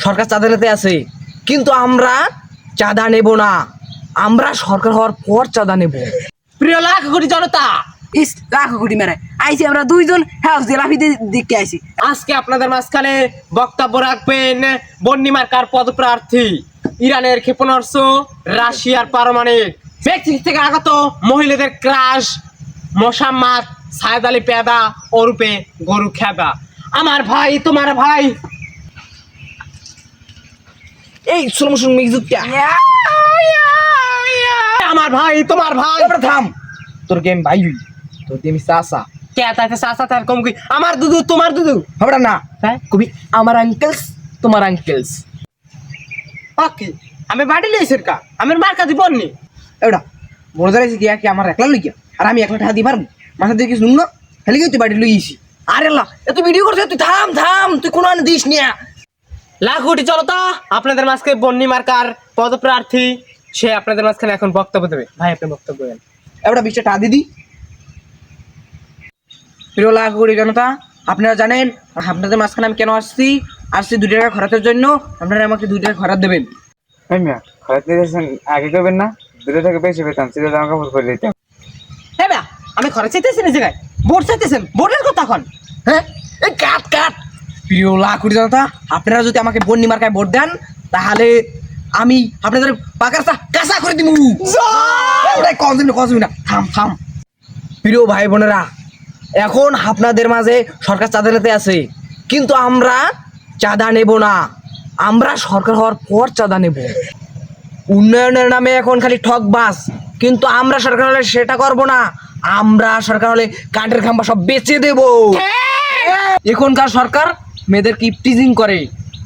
সরকার চাঁদা নিতে আছে, কিন্তু আমরা চাঁদা নেব না, আমরা সরকার হওয়ার পর চাঁদা নেব। প্রিয় লাখ কোটি জনতা, ইস লাখ কোটি মেরে আইছি আমরা দুইজন হাউস জেলাফি দিকে আইছি। আজকে আপনাদের মাঝখানে বক্তব্য রাখবেন বন্যিমার্কার পদপ্রার্থী, ইরানের ক্ষেপণাস্ত্র, রাশিয়ার পারমাণবিক, মেক্সিকো থেকে আগত মহিলাদের ক্রাশ মোসাম্মদ সায়েদ আলী পেদা ওরূপে গরু খেদা। আমার ভাই তোমার ভাই, এই স্লো মিউজিকটা, আমার ভাই তোমার ভাই। থাম, তোর গেম ভাই, তোর গেম চাচা কে তাতে চাচা তার কম কি আমার দুদু তোমার দুদু হবে না, হ্যাঁ কবি আমার আঙ্কেলস তোমার আঙ্কেলস। ওকে আমি বাড়ি লইছি কা আমার মার কাছে বলনি এডা বড় ধরেছি কি কি আমার একলা লইয়া, আর আমি একলা টাকা দি পারবো মাথা দিয়ে কিছু না, খালি তুই বাড়ি লইছি। আরে আল্লাহ এত ভিডিও করছিস, তুই থাম থাম, তুই কোনো দিস না। লাখ কোটি জনতা, আপনাদের মাঝখানে বন্যি মার্কার পদপ্রার্থী, সে আপনাদের মাঝখানে এখন বক্তব্য দেবে। ভাই আপনি বক্তব্য দেন। এবার 20 টাকা দিদি। প্রিয় লাখ কোটি জনতা, আপনারা জানেন আপনাদের মাঝখানে আমি কেন আসছি 2 টাকা খরচের জন্য। আপনারা আমাকে 2 টাকা খরচ দেবেন। খরচ দিয়েছেন আগে করবেন না, 2 টাকা বেশি পেতাম, সেটা জামা কাপড় করে দিতাম। হ্যাঁ ভাই আমি খরচ চাইতেছি না জায়গায়, ভোট চাইতেছেন, ভোটের কথা এখন। হ্যাঁ এই কাট কাট। প্রিয় লাখ কোটি জনতা, আপনারা যদি আমাকে বন্যি মার্কায় ভোট দেন তাহলে আমি আপনাদের পাকাসা কাঁচা করে দিব। না থাম থাম। প্রিয় ভাই বোনেরা, এখন আপনাদের মাঝে সরকার চাঁদা নিতে আছে, কিন্তু আমরা চাঁদা নেব না, আমরা সরকার হওয়ার পর চাঁদা নেব। উন্নয়নের নামে এখন খালি ঠকবাস, কিন্তু আমরা সরকার হলে সেটা করব না, আমরা সরকার হলে কাঠের খাম্বা সব বেচে দেব। এখনকার সরকার মেয়েদেরকে ইপটিজিং করে,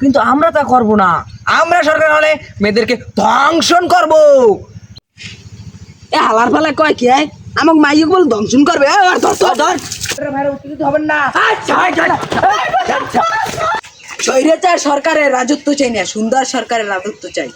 কিন্তু আমরা তা করব না, আমরা সরকার হলে মেয়েদেরকে ধ্বংসন করব। এ হালার ফালা কয় কি আমাকে মাইক বল দংশন করবে। হবেন না। স্বৈরাচার সরকারের রাজত্ব চাই না, সুন্দর সরকারের রাজত্ব চাই।